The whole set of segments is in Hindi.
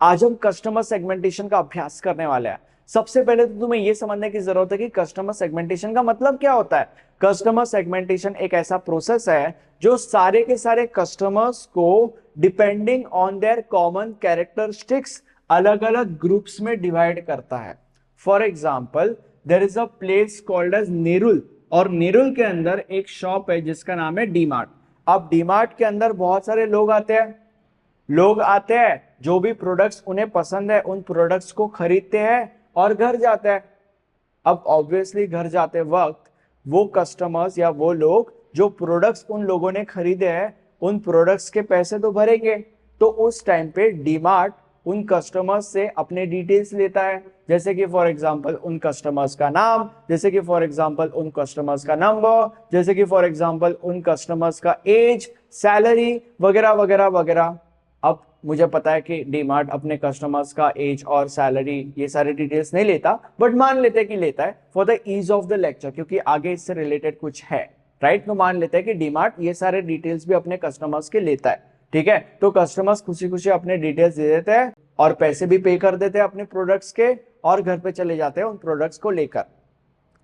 आज हम कस्टमर सेगमेंटेशन का अभ्यास करने वाले हैं। सबसे पहले तो तुम्हें यह समझने की जरूरत है कि कस्टमर सेगमेंटेशन का मतलब क्या होता है। कस्टमर सेगमेंटेशन एक ऐसा प्रोसेस है जो सारे के सारे कस्टमर्स को depending on their common characteristics अलग अलग ग्रुप्स में डिवाइड करता है। For example, there is a place called as Nerul, और नेरुल के अंदर एक शॉप है जिसका नाम है डीमार्ट। अब डीमार्ट के अंदर बहुत सारे लोग आते हैं जो भी प्रोडक्ट्स उन्हें पसंद है उन प्रोडक्ट्स को खरीदते हैं और घर जाते हैं। अब ऑब्वियसली घर जाते वक्त वो कस्टमर्स या वो लोग जो प्रोडक्ट्स उन लोगों ने खरीदे हैं उन प्रोडक्ट्स के पैसे तो भरेंगे। तो उस टाइम पे डीमार्ट उन कस्टमर्स से अपने डिटेल्स लेता है, जैसे कि फॉर एग्जांपल उन कस्टमर्स का नाम, जैसे कि फॉर एग्जांपल उन कस्टमर्स का नंबर, जैसे कि फॉर एग्जांपल उन कस्टमर्स का एज, सैलरी वगैरह वगैरह वगैरह। अब मुझे पता है कि डीमार्ट अपने कस्टमर्स का एज और सैलरी ये सारे डिटेल्स नहीं लेता, बट मान लेते हैं कि लेता है for the ease of the lecture, क्योंकि आगे इससे रिलेटेड कुछ है, राइट। तो मान लेते हैं कि डीमार्ट ये सारे डिटेल्स भी अपने कस्टमर्स के लेता है, ठीक है। तो कस्टमर्स खुशी खुशी अपने डिटेल्स दे देते हैं और पैसे भी पे कर देते हैं अपने प्रोडक्ट्स के, और घर पे चले जाते हैं उन प्रोडक्ट्स को लेकर,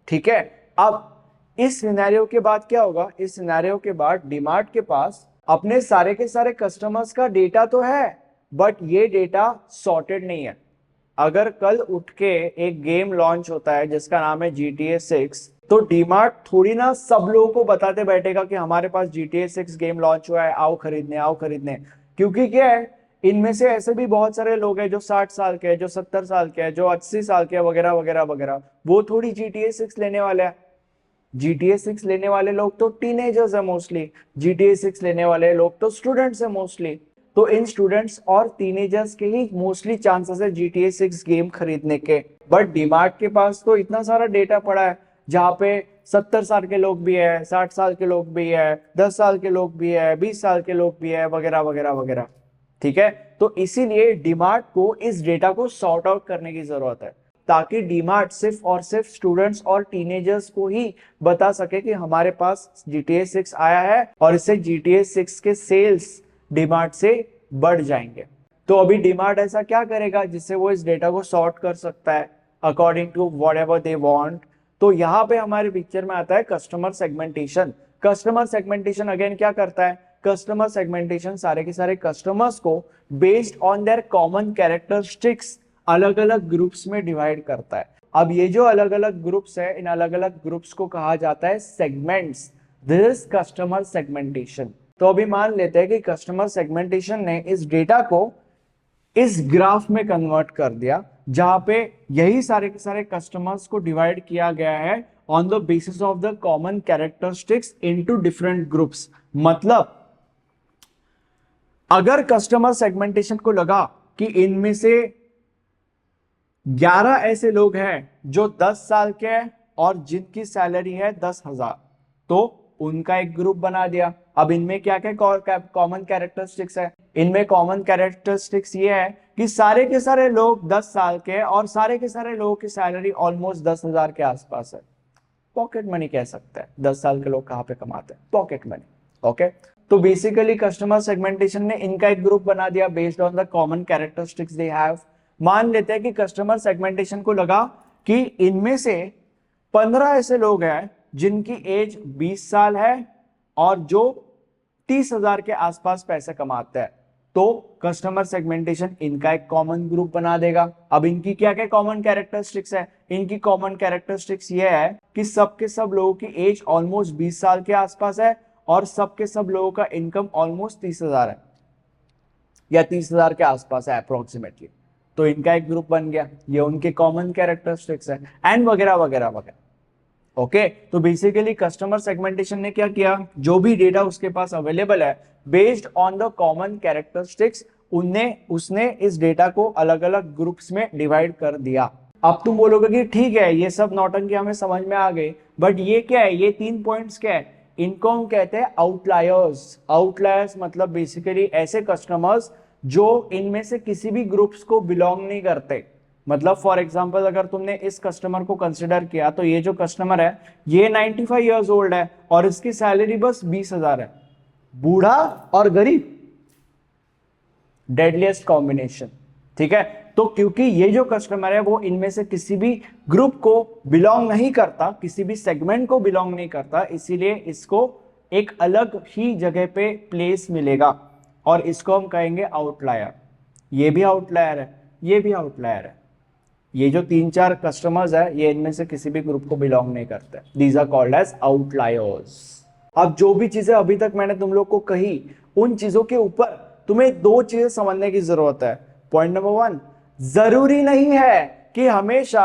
ठीक है। अब इस सिनेरियो के बाद क्या होगा, इस सिनेरियो के बाद डीमार्ट के पास अपने सारे के सारे कस्टमर्स का डेटा तो है, बट ये डेटा सॉर्टेड नहीं है। अगर कल उठ के एक गेम लॉन्च होता है जिसका नाम है GTA 6, तो डीमार्ट थोड़ी ना सब लोगों को बताते बैठेगा कि हमारे पास GTA 6 गेम लॉन्च हुआ है, आओ खरीदने आओ खरीदने। क्योंकि क्या है, इनमें से ऐसे भी बहुत सारे लोग हैं जो 60 साल के हैं, जो 70 साल के हैं, जो 80 साल के वगैरह वगैरह वगैरह, वो थोड़ी GTA 6 लेने वाले हैं। GTA 6 लेने वाले लोग तो टीनेजर्स है मोस्टली, GTA 6 लेने वाले लोग तो स्टूडेंट्स है मोस्टली। तो इन स्टूडेंट्स और टीनेजर्स के ही मोस्टली चांसेस है GTA 6 गेम खरीदने के। बट डीमार्ट के पास तो इतना सारा डेटा पड़ा है जहां पे 70 साल के लोग भी है, 60 साल के लोग भी है, 10 साल के लोग भी है, 20 साल के लोग भी है वगैरह वगैरह वगैरह, ठीक है। तो इसीलिए डीमार्ट को इस डेटा को सॉर्ट आउट करने की जरूरत है, ताकि डीमार्ट सिर्फ और सिर्फ स्टूडेंट्स और टीनेजर्स को ही बता सके कि हमारे पास GTA 6 आया है और इससे GTA 6 के सेल्स डीमार्ट से बढ़ जाएंगे। तो अभी डीमार्ट ऐसा क्या करेगा जिससे वो इस डेटा को सॉर्ट कर सकता है according to whatever they want. तो यहाँ पे हमारे पिक्चर में आता है customer segmentation. Customer segmentation again क्या करता है, कस्टमर सेगमेंटेशन सारे के सारे कस्टमर्स को based on their common characteristics अलग अलग ग्रुप्स में डिवाइड करता है। अब ये जो अलग अलग ग्रुप्स है, इन अलग अलग ग्रुप्स को कहा जाता है segments. This is customer segmentation. तो अभी मान लेते हैं कि कस्टमर सेगमेंटेशन ने इस डेटा को इस ग्राफ में कन्वर्ट कर दिया, जहां पे यही सारे के सारे कस्टमर्स को डिवाइड किया गया है on the basis of the common characteristics into different groups. मतलब अगर कस्टमर सेगमेंटेशन को लगा कि इनमें से 11 ऐसे लोग हैं जो 10 साल के हैं और जिनकी सैलरी है 10,000, तो उनका एक ग्रुप बना दिया। अब इनमें क्या क्या कॉमन कैरेक्टरिस्टिक्स है, इनमें कॉमन कैरेक्टरिस्टिक्स ये है कि सारे के सारे लोग 10 साल के और सारे के सारे लोगों की सैलरी ऑलमोस्ट 10,000 के आसपास है। पॉकेट मनी कह सकते हैं। 10 साल के लोग कहां पे कमाते हैं, पॉकेट मनी, ओके। तो बेसिकली कस्टमर सेगमेंटेशन ने इनका एक ग्रुप बना दिया based on the common characteristics they have. मान लेते हैं कि कस्टमर सेगमेंटेशन को लगा कि इनमें से 15 ऐसे लोग हैं जिनकी एज 20 साल है और जो 30,000 के आसपास पैसे कमाते हैं, तो कस्टमर सेगमेंटेशन इनका एक कॉमन ग्रुप बना देगा। अब इनकी क्या क्या कॉमन कैरेक्टरिस्टिक्स है, इनकी कॉमन कैरेक्टरिस्टिक्स ये है कि सबके सब लोगों की एज ऑलमोस्ट 20 साल के आसपास है और सबके सब लोगों का इनकम ऑलमोस्ट 30,000 है या 30,000 के आसपास है अप्रोक्सीमेटली। तो इनका एक ग्रुप बन गया, ये उनके कॉमन कैरेक्टरिस्टिक्स है एंड वगैरह वगैरह वगैरह, ओके। तो बेसिकली कस्टमर सेगमेंटेशन ने क्या किया, जो भी डेटा उसके पास अवेलेबल है based on the common characteristics उसने इस डेटा को अलग अलग ग्रुप्स में डिवाइड कर दिया। अब तुम बोलोगे कि ठीक है ये सब नौटंकी हमें समझ में आ गई, बट ये क्या है, ये 3 पॉइंट्स क्या है, इनको हम कहते हैं आउटलायर्स। आउटलायर्स मतलब बेसिकली ऐसे कस्टमर्स जो इनमें से किसी भी ग्रुप्स को बिलोंग नहीं करते। मतलब फॉर एग्जांपल अगर तुमने इस कस्टमर को कंसिडर किया तो ये जो कस्टमर है ये 95 इयर्स ओल्ड है और इसकी सैलरी बस 20,000 है। बूढ़ा और गरीब, डेडलीस्ट कॉम्बिनेशन, ठीक है। तो क्योंकि ये जो कस्टमर है वो इनमें से किसी भी ग्रुप को बिलोंग नहीं करता, किसी भी सेगमेंट को बिलोंग नहीं करता, इसीलिए इसको एक अलग ही जगह पे प्लेस मिलेगा और इसको हम कहेंगे आउटलायर। ये भी आउटलायर है, ये भी आउटलायर है। ये जो 3-4 कस्टमर्स है ये इनमें से किसी भी ग्रुप को बिलोंग नहीं करते। These are called as outliers. अब जो भी चीजें अभी तक मैंने तुम लोग को कही, उन चीजों के ऊपर तुम्हें 2 चीजें समझने की जरूरत है। पॉइंट नंबर 1, जरूरी नहीं है कि हमेशा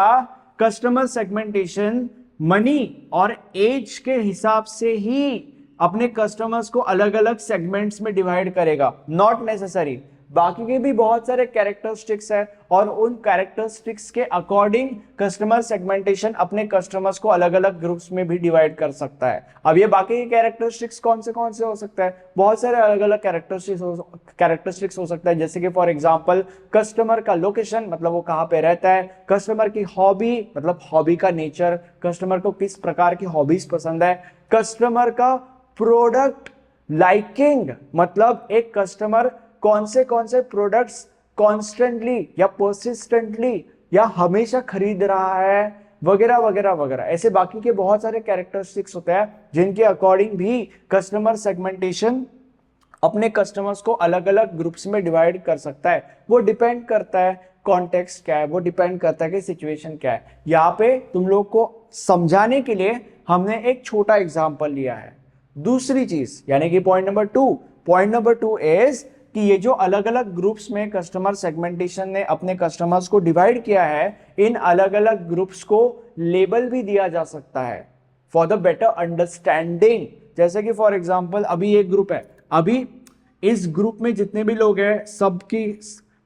कस्टमर सेगमेंटेशन मनी और एज के हिसाब से ही अपने कस्टमर्स को अलग अलग सेगमेंट्स में डिवाइड करेगा। Not necessary. बाकी के भी बहुत सारे कैरेक्टरिस्टिक्स है और उन कैरेक्टरिस्टिक्स के अकॉर्डिंग कस्टमर सेगमेंटेशन अपने कस्टमर्स को अलग अलग ग्रुप्स में भी डिवाइड कर सकता है। अब ये बाकी के कैरेक्टरिस्टिक्स कौन से हो सकता है? बहुत सारे अलग अलग कैरेक्टरिस्टिक्स हो सकता है, जैसे कि फॉर एग्जांपल कस्टमर का लोकेशन, मतलब वो कहाँ पे रहता है, कस्टमर की हॉबी, मतलब हॉबी का नेचर, कस्टमर को किस प्रकार की हॉबीज पसंद है, कस्टमर का प्रोडक्ट लाइकिंग, मतलब एक कस्टमर कौन से प्रोडक्ट्स कॉन्स्टेंटली या परसिस्टेंटली या हमेशा खरीद रहा है, वगैरह वगैरह वगैरह। ऐसे बाकी के बहुत सारे कैरेक्टरिस्टिक्स होते हैं जिनके अकॉर्डिंग भी कस्टमर सेगमेंटेशन अपने कस्टमर्स को अलग अलग ग्रुप्स में डिवाइड कर सकता है। वो डिपेंड करता है कॉन्टेक्स्ट क्या है, वो डिपेंड करता है कि सिचुएशन क्या है। यहाँ पे तुम लोग को समझाने के लिए हमने एक छोटा एग्जाम्पल लिया है। दूसरी चीज यानी कि पॉइंट नंबर टू इज कि ये जो अलग अलग ग्रुप्स में कस्टमर सेगमेंटेशन ने अपने कस्टमर्स को डिवाइड किया है, इन अलग अलग ग्रुप्स को लेबल भी दिया जा सकता है फॉर द बेटर अंडरस्टैंडिंग। जैसे कि फॉर एग्जांपल अभी एक ग्रुप है, अभी इस ग्रुप में जितने भी लोग हैं सबकी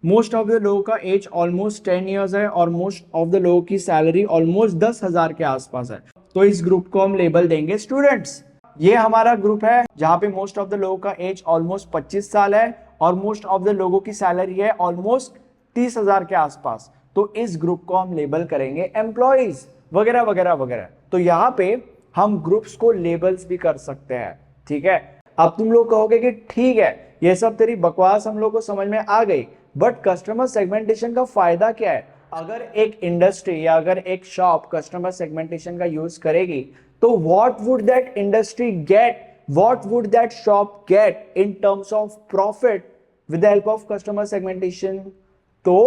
मोस्ट ऑफ द लोगों का एज ऑलमोस्ट 10 ईयर्स है और मोस्ट ऑफ द लोगों की सैलरी ऑलमोस्ट 10,000 के आसपास है। तो इस ग्रुप को हम लेबल देंगे स्टूडेंट्स। ये हमारा ग्रुप है जहां पे मोस्ट ऑफ द लोगों का एज ऑलमोस्ट 25 साल है और मोस्ट ऑफ द लोगों की सैलरी है ऑलमोस्ट 30,000 के आसपास। तो इस ग्रुप को हम लेबल करेंगे एम्प्लॉइज, वगैरह वगैरह वगैरह। तो यहाँ पे हम ग्रुप्स को लेबल्स भी कर सकते हैं, ठीक है। अब तुम लोग कहोगे कि ठीक है ये सब तेरी बकवास हम लोग को समझ में आ गई, बट कस्टमर सेगमेंटेशन का फायदा क्या है? अगर एक इंडस्ट्री या अगर एक शॉप कस्टमर सेगमेंटेशन का यूज करेगी तो what would that industry get, what would that shop get in terms of profit with the help of customer segmentation? तो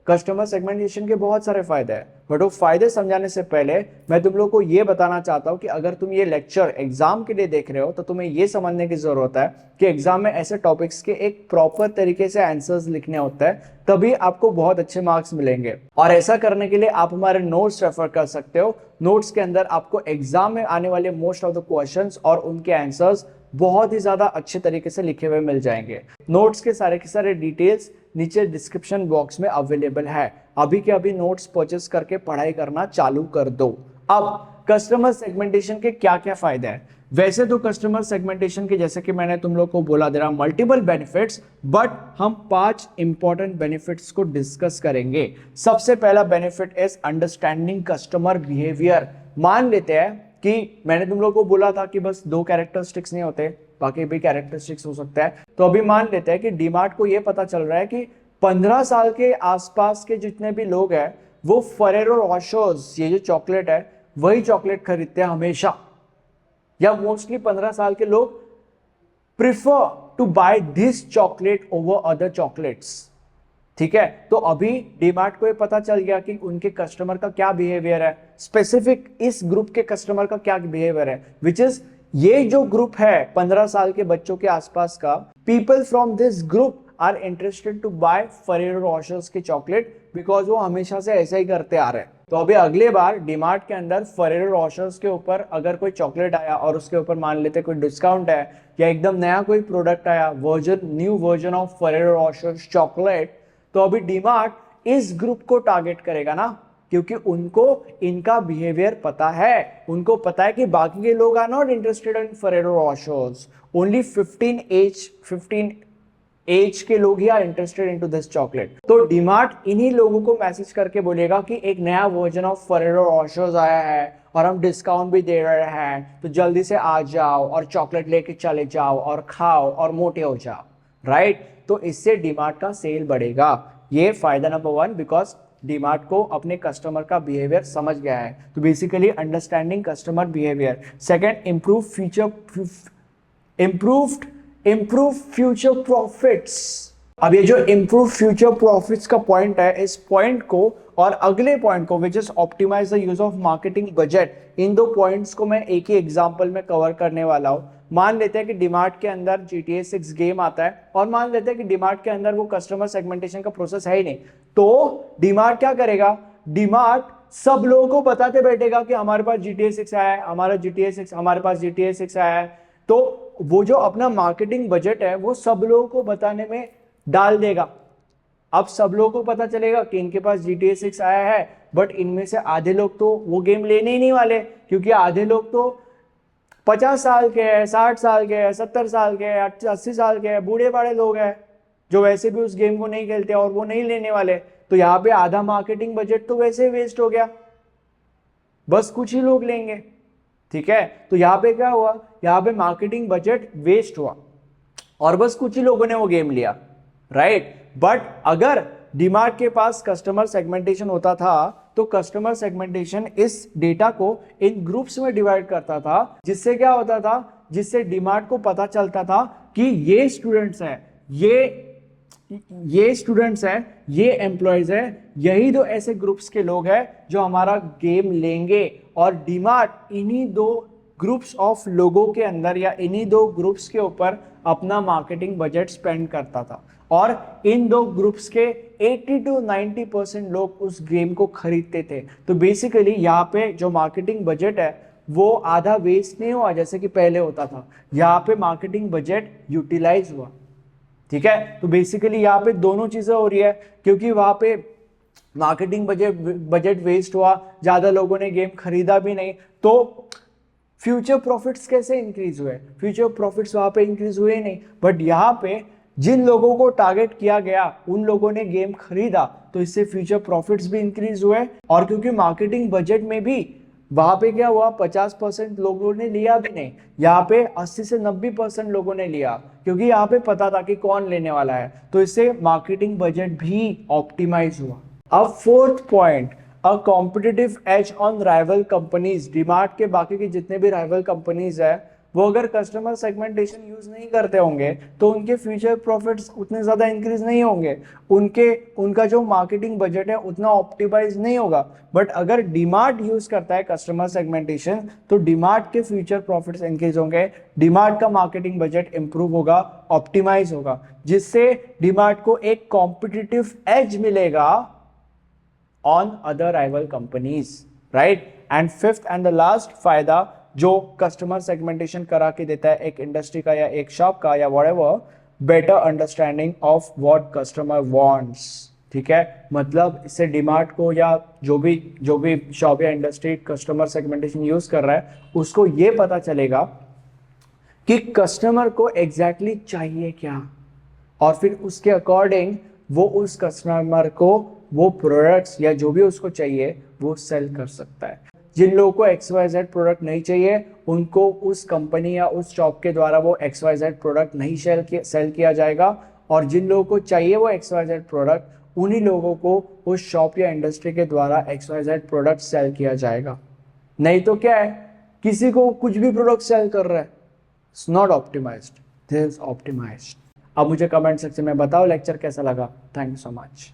कस्टमर सेगमेंटेशन के बहुत सारे फायदे हैं, बट वो फायदे समझाने से पहले मैं तुम लोग को ये बताना चाहता हूं कि अगर तुम ये लेक्चर एग्जाम के लिए देख रहे हो तो तुम्हें ये समझने की जरूरत है कि एग्जाम में ऐसे टॉपिक्स के एक प्रॉपर तरीके से आंसर्स लिखने होते हैं, तभी आपको बहुत अच्छे मार्क्स मिलेंगे। और ऐसा करने के लिए आप हमारे नोट्स रेफर कर सकते हो। नोट्स के अंदर आपको एग्जाम में आने वाले मोस्ट ऑफ द क्वेश्चंस और उनके आंसर्स बहुत ही ज्यादा अच्छे तरीके से लिखे हुए मिल जाएंगे। नोट्स के सारे डिटेल्स नीचे डिस्क्रिप्शन बॉक्स में अवेलेबल है। अभी के अभी नोट्स परचेस करके पढ़ाई करना चालू कर दो। अब कस्टमर सेगमेंटेशन के क्या क्या फायदे हैं? वैसे तो कस्टमर सेगमेंटेशन के जैसे कि मैंने तुम लोग को बोला दे रहा मल्टीपल बेनिफिट्स, बट हम 5 इंपॉर्टेंट बेनिफिट्स को डिस्कस करेंगे। सबसे पहला benefit is understanding customer behaviour. मान लेते हैं कि मैंने तुम लोग को बोला था कि बस 2 कैरेक्टरिस्टिक्स नहीं होते, बाकी भी कैरेक्टरिस्टिक्स हो सकता है। तो अभी मान लेते हैं कि डीमार्ट को यह पता चल रहा है कि 15 साल के आसपास के जितने भी लोग हैं वो फरेरो रोशर्स, ये जो चॉकलेट है वही चॉकलेट खरीदते हैं हमेशा, या मोस्टली 15 साल के लोग prefer to buy this chocolate over other chocolates, ठीक है। तो अभी डीमार्ट को ये पता चल गया कि उनके कस्टमर का क्या बिहेवियर है, स्पेसिफिक इस ग्रुप के कस्टमर का क्या बिहेवियर है, विच इज ये जो ग्रुप है 15 साल के बच्चों के आसपास का, people from this group are interested to buy Ferrero Rochers के चॉकलेट, बिकॉज वो हमेशा से ऐसा ही करते आ रहे हैं। तो अभी अगले बार डीमार्ट के अंदर फरेरो रोशर्स के ऊपर अगर कोई चॉकलेट आया और उसके ऊपर मान लेते कोई डिस्काउंट है या एकदम नया कोई प्रोडक्ट आया, new version of Ferrero Rochers chocolate, तो अभी डीमार्ट इस ग्रुप को टारगेट करेगा ना, क्योंकि उनको इनका बिहेवियर पता है। उनको पता है कि बाकी के लोग are not interested in Ferrero Rochers, only 15 age के लोग ही are interested into this chocolate. तो डीमार्ट इन्हीं लोगों को मैसेज करके बोलेगा कि एक नया वर्जन ऑफ फरेरो रोशर्स आया है और हम डिस्काउंट भी दे रहे हैं, तो जल्दी से आ जाओ और चॉकलेट लेके चले जाओ और खाओ और मोटे हो जाओ, राइट। तो इससे डीमार्ट का सेल बढ़ेगा। ये फायदा नंबर 1, बिकॉज डीमार्ट को अपने कस्टमर का बिहेवियर समझ गया है। तो basically understanding customer behaviour. Second, improve future profits. अब ये जो इम्प्रूव फ्यूचर प्रॉफिट्स का पॉइंट है, इस पॉइंट को और अगले पॉइंट को which is optimise the use of marketing budget, इन दो पॉइंट्स को मैं एक ही एग्जांपल में कवर करने वाला हूं। मान लेते हैं कि डीमार्ट के अंदर GTA 6 गेम आता है और मान लेते हैं कि डीमार्ट के अंदर वो कस्टमर सेगमेंटेशन का प्रोसेस है ही नहीं, तो डीमार्ट क्या करेगा? डीमार्ट सब लोगों को बताते बैठेगा कि हमारे पास GTA 6 आया है, हमारे पास GTA 6 आया है। तो वो जो अपना मार्केटिंग बजट है वो सब लोगों को बताने में डाल देगा। अब सब लोगों को पता चलेगा कि इनके पास GTA 6 आया है, बट इनमें से आधे लोग तो वो गेम लेने ही नहीं वाले, क्योंकि आधे लोग तो 50 साल के हैं, 60 साल के हैं, 70 साल के हैं, 80 साल के हैं, बूढ़े बड़े लोग हैं जो वैसे भी उस गेम को नहीं खेलते और वो नहीं लेने वाले। तो यहाँ पे आधा मार्केटिंग बजट तो वैसे ही वेस्ट हो गया, बस कुछ ही लोग लेंगे। ठीक है, तो यहाँ पे क्या हुआ? यहाँ पे मार्केटिंग बजट वेस्ट हुआ और बस कुछ ही लोगों ने वो गेम लिया, राइट। बट अगर डीमार्ट के पास कस्टमर सेगमेंटेशन होता था तो कस्टमर सेगमेंटेशन इस डेटा को इन ग्रुप्स में डिवाइड करता था, जिससे क्या होता था? जिससे डीमार्ट को पता चलता था कि ये स्टूडेंट्स हैं, ये स्टूडेंट्स हैं, ये एम्प्लॉयज हैं, यही दो ऐसे ग्रुप्स के लोग हैं जो हमारा गेम लेंगे। और डीमार्ट इन्हीं दो ग्रुप्स ऑफ लोगों के अंदर या इन्हीं दो ग्रुप्स के ऊपर अपना मार्केटिंग बजट स्पेंड करता था और इन दो ग्रुप्स के 80 to 90% लोग उस गेम को खरीदते थे। तो बेसिकली यहाँ पे जो मार्केटिंग बजट है वो आधा वेस्ट नहीं हुआ जैसे कि पहले होता था, यहाँ पे मार्केटिंग बजट यूटिलाइज हुआ। ठीक है, तो बेसिकली यहाँ पे दोनों चीजें हो रही है, क्योंकि वहां पे मार्केटिंग बजट वेस्ट हुआ, ज्यादा लोगों ने गेम खरीदा भी नहीं, तो फ्यूचर प्रॉफिट्स कैसे इंक्रीज हुए? फ्यूचर प्रॉफिट्स वहां पे इंक्रीज हुए नहीं, बट यहाँ पे जिन लोगों को टारगेट किया गया उन लोगों ने गेम खरीदा, तो इससे फ्यूचर प्रॉफिट्स भी इंक्रीज हुए। और क्योंकि मार्केटिंग बजट में भी वहां पे क्या हुआ, 50% लोगों ने लिया भी नहीं, यहाँ पे 80 से 90% लोगों ने लिया, क्योंकि यहाँ पे पता था कि कौन लेने वाला है, तो इससे मार्केटिंग बजट भी ऑप्टिमाइज हुआ। अब fourth point, a competitive as on rival companies. DMart के बाकी के जितने भी राइवल कंपनीज है वो अगर कस्टमर सेगमेंटेशन यूज नहीं करते होंगे तो उनके फ्यूचर प्रॉफिट्स उतने ज्यादा इंक्रीज नहीं होंगे, उनका जो मार्केटिंग बजट है उतना ऑप्टिमाइज नहीं होगा। बट अगर डीमार्ट यूज करता है कस्टमर सेगमेंटेशन तो डीमार्ट के फ्यूचर प्रॉफिट्स इंक्रीज होंगे, डीमार्ट का मार्केटिंग बजट इंप्रूव होगा, ऑप्टिमाइज होगा, जिससे डीमार्ट को एक कॉम्पिटिटिव एज मिलेगा on other rival companies, right. And fifth and the last फायदा जो कस्टमर सेगमेंटेशन करा के देता है एक इंडस्ट्री का या एक शॉप का या whatever, better understanding of what customer wants. ठीक है, मतलब इससे डीमार्ट को या जो भी शॉप या इंडस्ट्री कस्टमर सेगमेंटेशन यूज कर रहा है उसको ये पता चलेगा कि कस्टमर को एग्जैक्टली चाहिए क्या, और फिर उसके अकॉर्डिंग वो उस कस्टमर को वो प्रोडक्ट्स या जो भी उसको चाहिए वो सेल कर सकता है। जिन लोगों को XYZ प्रोडक्ट नहीं चाहिए उनको उस कंपनी या उस शॉप के द्वारा वो XYZ प्रोडक्ट नहीं सेल किया जाएगा, और जिन लोगों को चाहिए वो XYZ प्रोडक्ट उन्हीं लोगों को उस शॉप या इंडस्ट्री के द्वारा XYZ प्रोडक्ट सेल किया जाएगा। नहीं तो क्या है, किसी को कुछ भी प्रोडक्ट सेल कर रहा है, it's not optimised, this is optimised. अब मुझे कमेंट सेक्शन में बताओ लेक्चर कैसा लगा। Thank you so much.